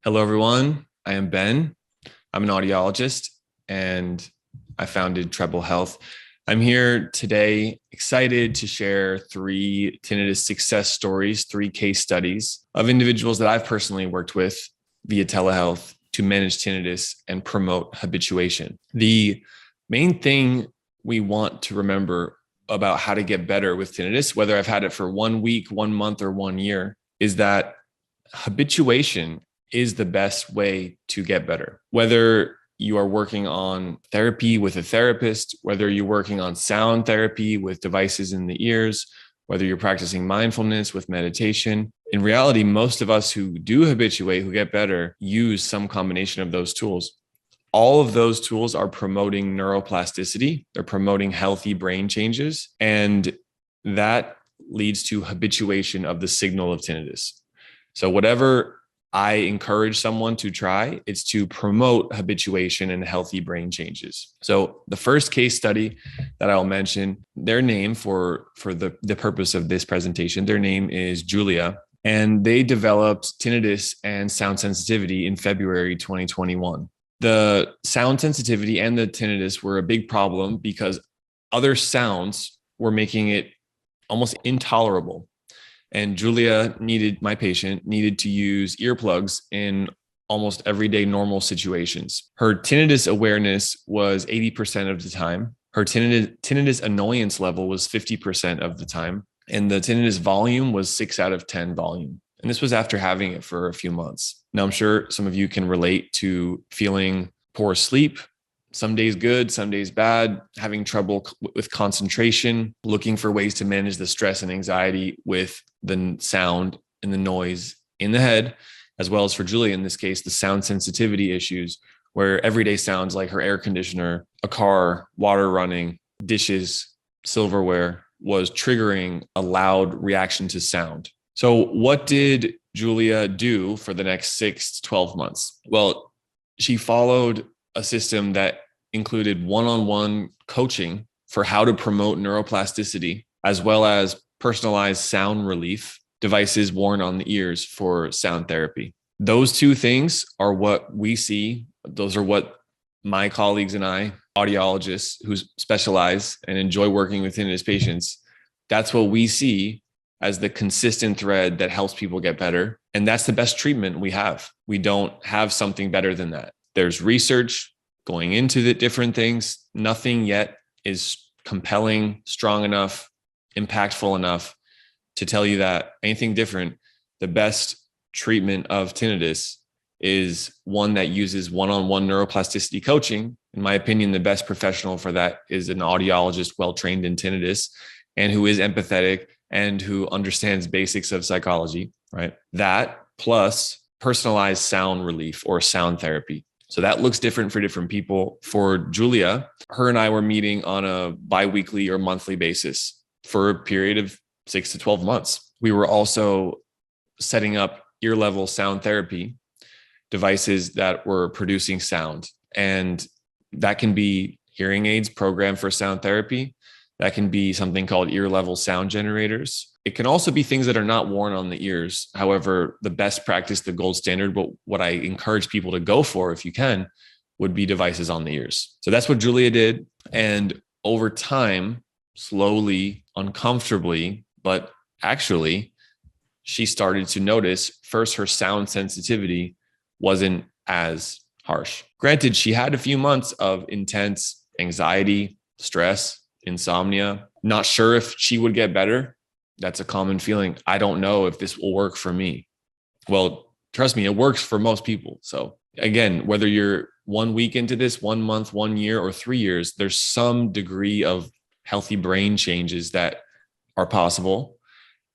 Hello, everyone. I am Ben. I'm an audiologist and I founded Treble Health. I'm here today excited to share three tinnitus success stories, three case studies of individuals that I've personally worked with via telehealth to manage tinnitus and promote habituation. The main thing we want to remember about how to get better with tinnitus, whether I've had it for 1 week, 1 month, or 1 year, is that habituation is the best way to get better. Whether you are working on therapy with a therapist, whether you're working on sound therapy with devices in the ears, whether you're practicing mindfulness with meditation. In reality, most of us who do habituate, who get better, use some combination of those tools. All of those tools are promoting neuroplasticity. They're promoting healthy brain changes. And that leads to habituation of the signal of tinnitus. So whatever I encourage someone to try, it's to promote habituation and healthy brain changes. So the first case study that I'll mention, their name for the purpose of this presentation, their name is Julia, and they developed tinnitus and sound sensitivity in February 2021. The sound sensitivity and the tinnitus were a big problem because other sounds were making it almost intolerable. And Julia my patient needed to use earplugs in almost everyday normal situations. Her tinnitus awareness was 80% of the time. Her tinnitus annoyance level was 50% of the time. And the tinnitus volume was 6 out of 10 volume. And this was after having it for a few months. Now, I'm sure some of you can relate to feeling poor sleep, some days good, some days bad, having trouble with concentration, looking for ways to manage the stress and anxiety with the sound and the noise in the head, as well as for Julia, in this case, the sound sensitivity issues, where everyday sounds like her air conditioner, a car, water running, dishes, silverware was triggering a loud reaction to sound. So what did Julia do for the next 6 to 12 months? Well, she followed a system that included one-on-one coaching for how to promote neuroplasticity, as well as personalized sound relief devices worn on the ears for sound therapy. Those two things are what we see. Those are what my colleagues and I, audiologists who specialize and enjoy working with tinnitus patients, that's what we see as the consistent thread that helps people get better. And that's the best treatment we have. We don't have something better than that. There's research going into the different things. Nothing yet is compelling, strong enough, impactful enough to tell you that anything different. The best treatment of tinnitus is one that uses one-on-one neuroplasticity coaching. In my opinion, the best professional for that is an audiologist well-trained in tinnitus and who is empathetic and who understands basics of psychology, right? That plus personalized sound relief or sound therapy. So that looks different for different people. For Julia, her and I were meeting on a biweekly or monthly basis for a period of 6 to 12 months. We were also setting up ear level sound therapy devices that were producing sound. And that can be hearing aids programmed for sound therapy. That can be something called ear level sound generators. It can also be things that are not worn on the ears. However, the best practice, the gold standard, but what I encourage people to go for, if you can, would be devices on the ears. So that's what Julia did. And over time, slowly, uncomfortably, but actually, she started to notice first her sound sensitivity wasn't as harsh. Granted, she had a few months of intense anxiety, stress, insomnia, not sure if she would get better. That's a common feeling. I don't know if this will work for me. Well, trust me, it works for most people. So again, whether you're 1 week into this, 1 month, 1 year, or 3 years, there's some degree of healthy brain changes that are possible.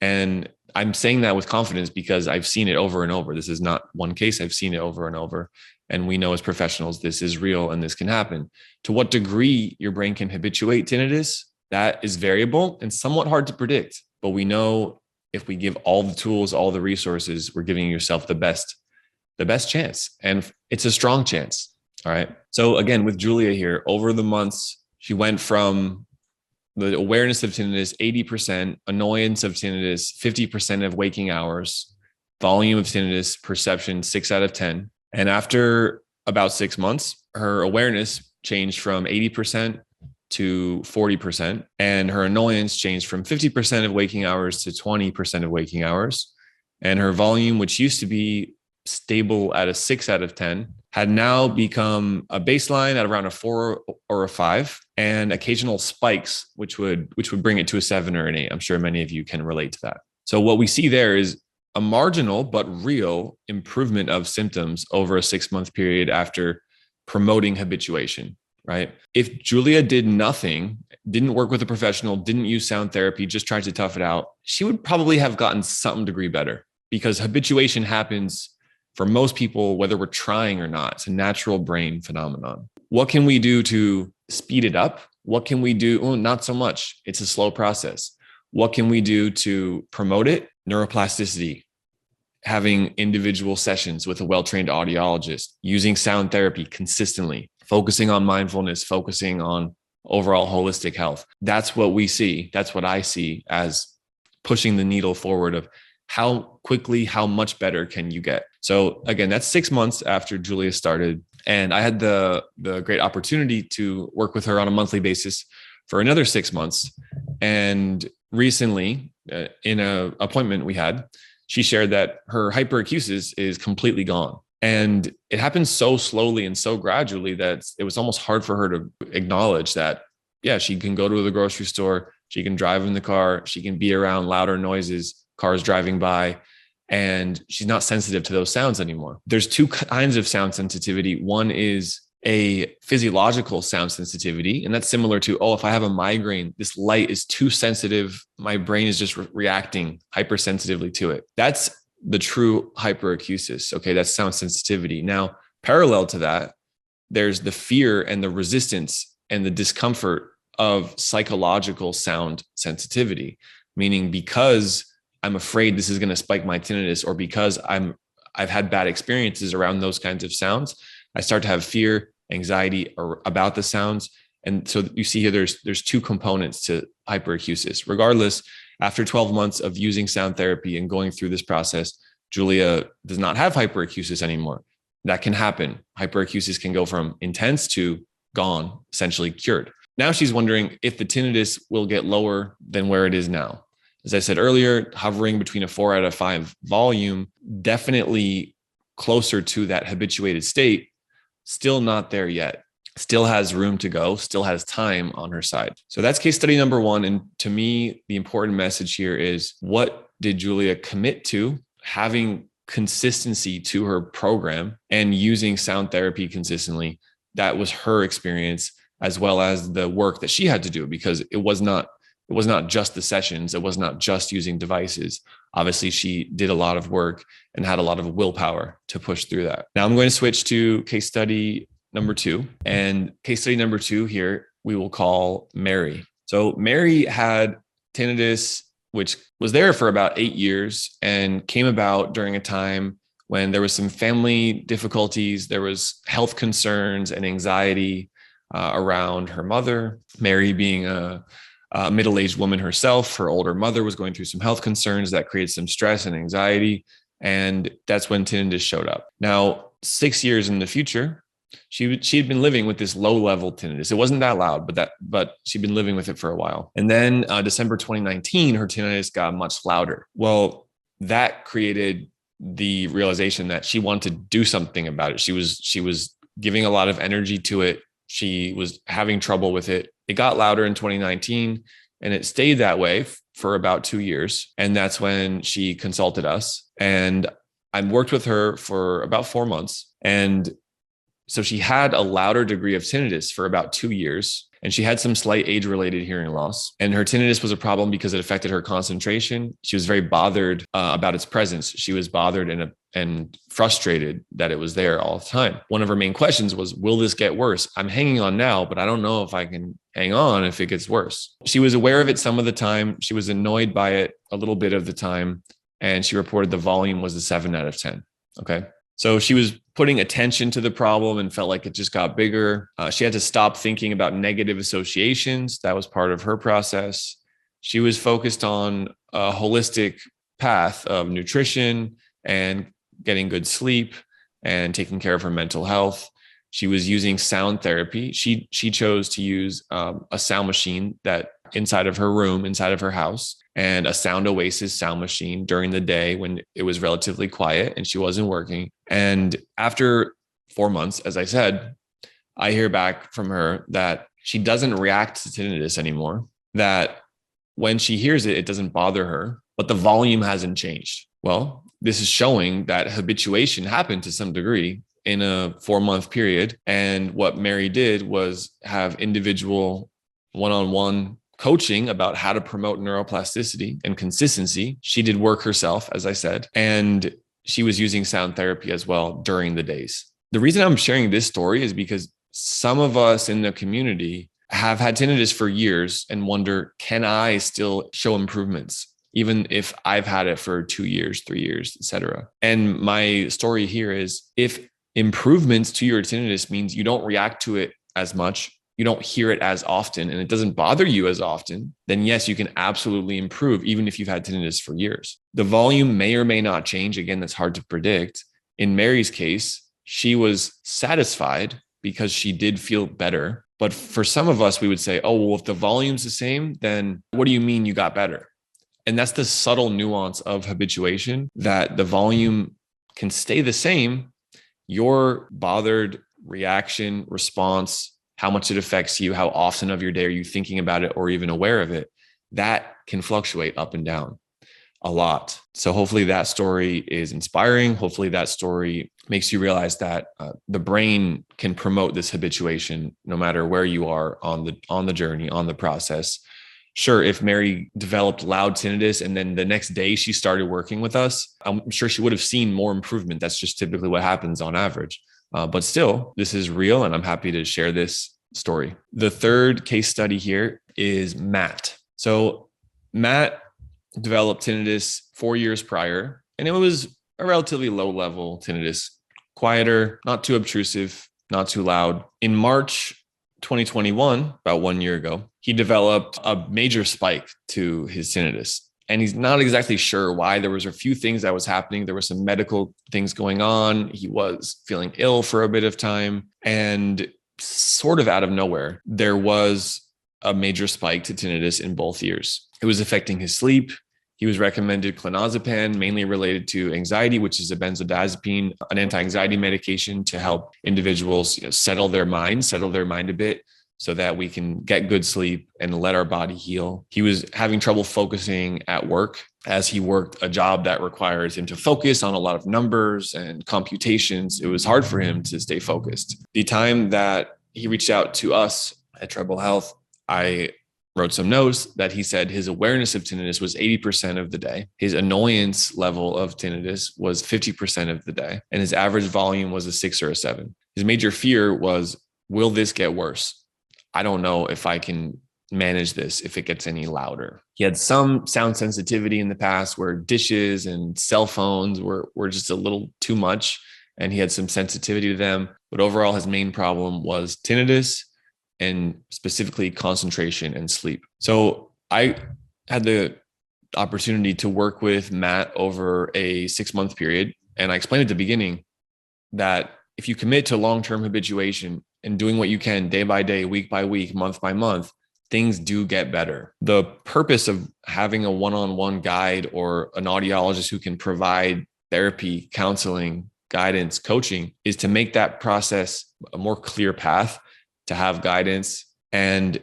And I'm saying that with confidence because I've seen it over and over. This is not one case. I've seen it over and over. And we know as professionals, this is real and this can happen. To what degree your brain can habituate tinnitus, that is variable and somewhat hard to predict. But we know if we give all the tools, all the resources, we're giving yourself the best chance. And it's a strong chance. All right. So again, with Julia here, over the months, she went from the awareness of tinnitus, 80%, annoyance of tinnitus, 50% of waking hours, volume of tinnitus, perception 6 out of 10. And after about 6 months, her awareness changed from 80% to 40%. And her annoyance changed from 50% of waking hours to 20% of waking hours. And her volume, which used to be stable at a 6 out of 10, had now become a baseline at around a 4 or a 5, and occasional spikes, which would bring it to a 7 or an 8. I'm sure many of you can relate to that. So what we see there is a marginal but real improvement of symptoms over a 6-month period after promoting habituation, right? If Julia did nothing, didn't work with a professional, didn't use sound therapy, just tried to tough it out, she would probably have gotten some degree better, because habituation happens for most people, whether we're trying or not. It's a natural brain phenomenon. What can we do to speed it up? What can we do? Oh, not so much. It's a slow process. What can we do to promote it? Neuroplasticity, having individual sessions with a well-trained audiologist, using sound therapy consistently, focusing on mindfulness, focusing on overall holistic health. That's what we see. That's what I see as pushing the needle forward of how quickly, how much better can you get? So again, that's 6 months after Julia started. And I had the great opportunity to work with her on a monthly basis for another 6 months. And recently, in an appointment we had, she shared that her hyperacusis is completely gone. And it happened so slowly and so gradually that it was almost hard for her to acknowledge that, yeah, she can go to the grocery store, she can drive in the car, she can be around louder noises, cars driving by, and she's not sensitive to those sounds anymore. There's two kinds of sound sensitivity. One is a physiological sound sensitivity, and that's similar to, oh, if I have a migraine, this light is too sensitive, my brain is just reacting hypersensitively to it. That's the true hyperacusis. Okay, that's sound sensitivity. Now, parallel to that, there's the fear and the resistance and the discomfort of psychological sound sensitivity, meaning because I'm afraid this is going to spike my tinnitus, or because I've had bad experiences around those kinds of sounds, I start to have fear, anxiety about the sounds. And so you see here, there's two components to hyperacusis. Regardless, after 12 months of using sound therapy and going through this process, Julia does not have hyperacusis anymore. That can happen. Hyperacusis can go from intense to gone, essentially cured. Now she's wondering if the tinnitus will get lower than where it is now. As I said earlier, hovering between a 4 out of 5 volume, definitely closer to that habituated state, still not there yet. Still has room to go, still has time on her side. So that's case study number 1. And to me, the important message here is, what did Julia commit to? Having consistency to her program and using sound therapy consistently. That was her experience, as well as the work that she had to do, because it was not just the sessions. It was not just using devices. Obviously, she did a lot of work and had a lot of willpower to push through that. Now I'm going to switch to case study number 2. And case study number 2 here, we will call Mary. So Mary had tinnitus, which was there for about 8 years and came about during a time when there was some family difficulties. There was health concerns and anxiety around her mother. Mary being a middle-aged woman herself, her older mother was going through some health concerns that created some stress and anxiety. And that's when tinnitus showed up. Now, 6 years in the future, she'd been living with this low-level tinnitus. It wasn't that loud, but she'd been living with it for a while. And then December 2019, her tinnitus got much louder. Well, that created the realization that she wanted to do something about it. She was giving a lot of energy to it. She was having trouble with it. It got louder in 2019, and it stayed that way for about 2 years. And that's when she consulted us, and I worked with her for about 4 months. And so she had a louder degree of tinnitus for about 2 years, and she had some slight age-related hearing loss. And her tinnitus was a problem because it affected her concentration. She was very bothered about its presence. She was bothered and frustrated that it was there all the time. One of her main questions was, will this get worse? I'm hanging on now, but I don't know if I can hang on if it gets worse. She was aware of it some of the time. She was annoyed by it a little bit of the time. And she reported the volume was a 7 out of 10. Okay. So she was putting attention to the problem and felt like it just got bigger. She had to stop thinking about negative associations. That was part of her process. She was focused on a holistic path of nutrition and getting good sleep and taking care of her mental health. She was using sound therapy. She chose to use a sound machine that inside of her room, inside of her house, and a Sound Oasis sound machine during the day when it was relatively quiet and she wasn't working. And after 4 months, as I said, I hear back from her that she doesn't react to tinnitus anymore, that when she hears it, it doesn't bother her, but the volume hasn't changed. Well, this is showing that habituation happened to some degree in a 4-month period. And what Mary did was have individual one-on-one coaching about how to promote neuroplasticity and consistency. She did work herself, as I said, and she was using sound therapy as well during the days. The reason I'm sharing this story is because some of us in the community have had tinnitus for years and wonder, can I still show improvements, even if I've had it for 2 years, 3 years, etc. And my story here is, if improvements to your tinnitus means you don't react to it as much, you don't hear it as often, and it doesn't bother you as often, then yes, you can absolutely improve, even if you've had tinnitus for years. The volume may or may not change. Again, that's hard to predict. In Mary's case, she was satisfied because she did feel better. But for some of us, we would say, oh, well, if the volume's the same, then what do you mean you got better? And that's the subtle nuance of habituation, that the volume can stay the same. Your bothered reaction, response, how much it affects you, how often of your day are you thinking about it or even aware of it, that can fluctuate up and down a lot. So hopefully that story is inspiring. Hopefully that story makes you realize that the brain can promote this habituation no matter where you are on the journey, on the process. Sure, if Mary developed loud tinnitus and then the next day she started working with us, I'm sure she would have seen more improvement. That's just typically what happens on average. But still, this is real, and I'm happy to share this story. The third case study here is Matt. So Matt developed tinnitus 4 years prior, and it was a relatively low level tinnitus, quieter, not too obtrusive, not too loud. In March 2021, about 1 year ago, he developed a major spike to his tinnitus. And he's not exactly sure why. There was a few things that was happening. There were some medical things going on. He was feeling ill for a bit of time. And sort of out of nowhere, there was a major spike to tinnitus in both ears. It was affecting his sleep. He was recommended clonazepam, mainly related to anxiety, which is a benzodiazepine, an anti-anxiety medication to help individuals settle their mind a bit, so that we can get good sleep and let our body heal. He was having trouble focusing at work as he worked a job that requires him to focus on a lot of numbers and computations. It was hard for him to stay focused. The time that he reached out to us at Treble Health, I wrote some notes that he said his awareness of tinnitus was 80% of the day. His annoyance level of tinnitus was 50% of the day. And his average volume was a 6 or a 7. His major fear was, will this get worse? I don't know if I can manage this if it gets any louder. He had some sound sensitivity in the past where dishes and cell phones were just a little too much, and he had some sensitivity to them. But overall, his main problem was tinnitus, and specifically concentration and sleep. So I had the opportunity to work with Matt over a 6-month period. And I explained at the beginning that if you commit to long-term habituation and doing what you can day by day, week by week, month by month, things do get better. The purpose of having a one-on-one guide or an audiologist who can provide therapy, counseling, guidance, coaching is to make that process a more clear path, to have guidance. And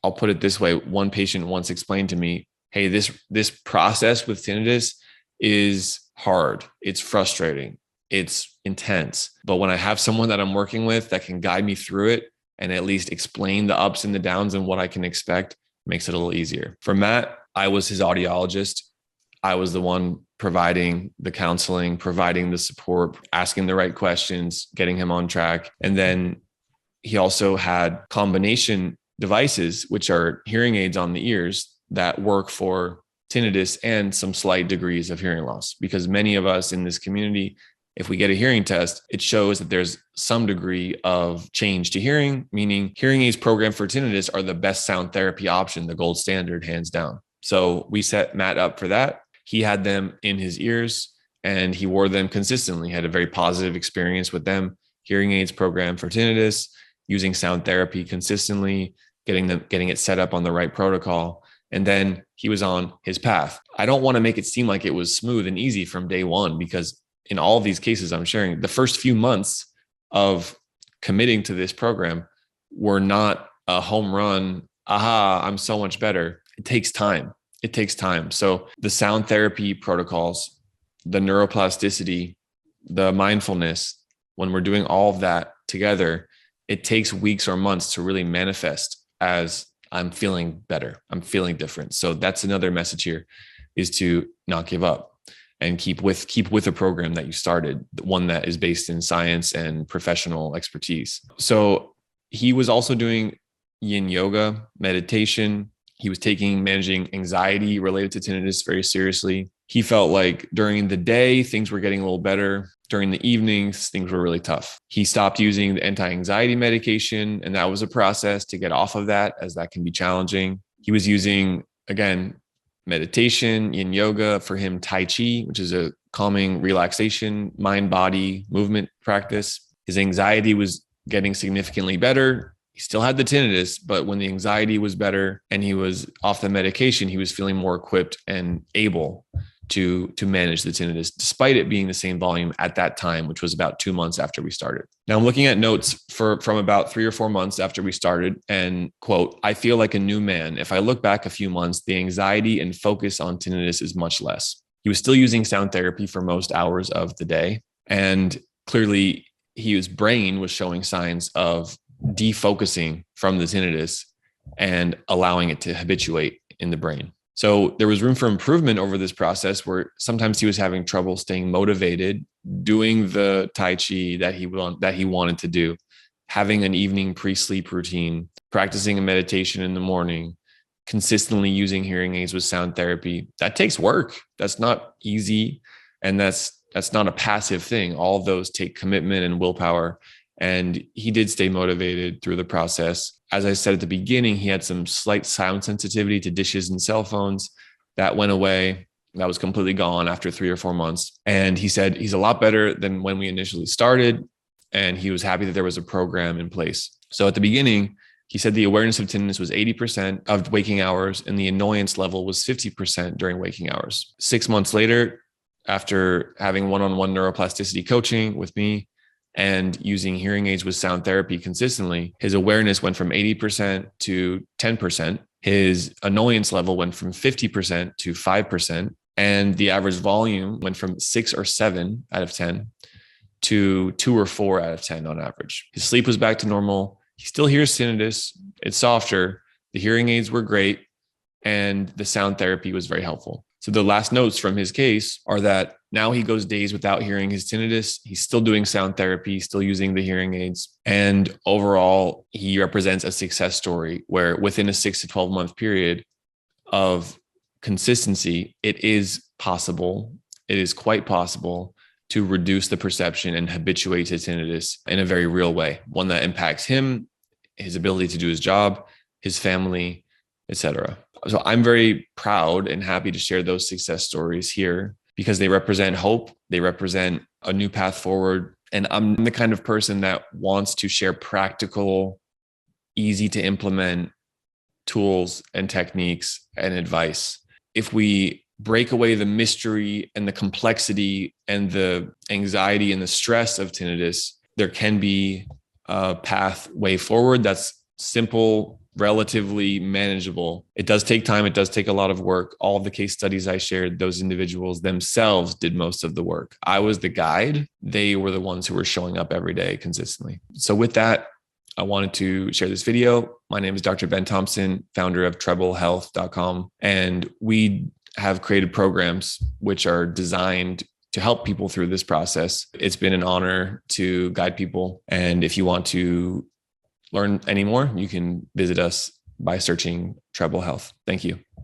I'll put it this way. One patient once explained to me, hey, this process with tinnitus is hard. It's frustrating. It's intense. But when I have someone that I'm working with that can guide me through it and at least explain the ups and the downs and what I can expect, makes it a little easier. For Matt, I was his audiologist. I was the one providing the counseling, providing the support, asking the right questions, getting him on track. And then he also had combination devices, which are hearing aids on the ears that work for tinnitus and some slight degrees of hearing loss. Because many of us in this community, if we get a hearing test, it shows that there's some degree of change to hearing, meaning hearing aids programmed for tinnitus are the best sound therapy option, the gold standard, hands down. So we set Matt up for that. He had them in his ears. and he wore them consistently, had a very positive experience with them. Hearing aids program for tinnitus, using sound therapy consistently, getting it set up on the right protocol. And then he was on his path. I don't want to make it seem like it was smooth and easy from day one, because in all of these cases I'm sharing, the first few months of committing to this program were not a home run. Aha, I'm so much better. It takes time. It takes time. So the sound therapy protocols, the neuroplasticity, the mindfulness, when we're doing all of that together, it takes weeks or months to really manifest as I'm feeling better. I'm feeling different. So that's another message here, is to not give up and keep with a program that you started, one that is based in science and professional expertise. So he was also doing yin yoga, meditation. He was managing anxiety related to tinnitus very seriously. He felt like during the day, things were getting a little better. During the evenings, things were really tough. He stopped using the anti-anxiety medication, and that was a process to get off of that, as that can be challenging. He was using, again, meditation, yin yoga, for him, Tai Chi, which is a calming relaxation, mind-body movement practice. His anxiety was getting significantly better. He still had the tinnitus, but when the anxiety was better and he was off the medication, he was feeling more equipped and able to manage the tinnitus, despite it being the same volume at that time, which was about 2 months after we started. Now I'm looking at notes from about 3 or 4 months after we started, and quote, "I feel like a new man. If I look back a few months, the anxiety and focus on tinnitus is much less." He was still using sound therapy for most hours of the day, and clearly his brain was showing signs of defocusing from the tinnitus and allowing it to habituate in the brain. So there was room for improvement over this process, where sometimes he was having trouble staying motivated, doing the Tai Chi that he wanted to do, having an evening pre-sleep routine, practicing a meditation in the morning, consistently using hearing aids with sound therapy. That takes work. That's not easy. And that's not a passive thing. All of those take commitment and willpower. And he did stay motivated through the process. As I said at the beginning, he had some slight sound sensitivity to dishes and cell phones. That went away. That was completely gone after 3 or 4 months. And he said he's a lot better than when we initially started. And he was happy that there was a program in place. So at the beginning, he said the awareness of tinnitus was 80% of waking hours, and the annoyance level was 50% during waking hours. 6 months later, after having one-on-one neuroplasticity coaching with me and using hearing aids with sound therapy consistently, his awareness went from 80% to 10%. His annoyance level went from 50% to 5%. And the average volume went from 6 or 7 out of 10 to 2 or 4 out of 10 on average. His sleep was back to normal. He still hears tinnitus. It's softer. The hearing aids were great. And the sound therapy was very helpful. So the last notes from his case are that now he goes days without hearing his tinnitus. He's still doing sound therapy, still using the hearing aids. And overall, he represents a success story where within a 6 to 12 month period of consistency, it is possible. It is quite possible to reduce the perception and habituate to tinnitus in a very real way, one that impacts him, his ability to do his job, his family, etc. So I'm very proud and happy to share those success stories here, because they represent hope. They represent a new path forward. And I'm the kind of person that wants to share practical, easy to implement tools and techniques and advice. If we break away the mystery and the complexity and the anxiety and the stress of tinnitus, there can be a pathway forward that's simple, relatively manageable. It does take time. It does take a lot of work. All of the case studies I shared, those individuals themselves did most of the work. I was the guide. They were the ones who were showing up every day consistently. So with that, I wanted to share this video. My name is Dr. Ben Thompson, founder of TrebleHealth.com. And we have created programs which are designed to help people through this process. It's been an honor to guide people. And if you want to learn any more, you can visit us by searching Treble Health. Thank you.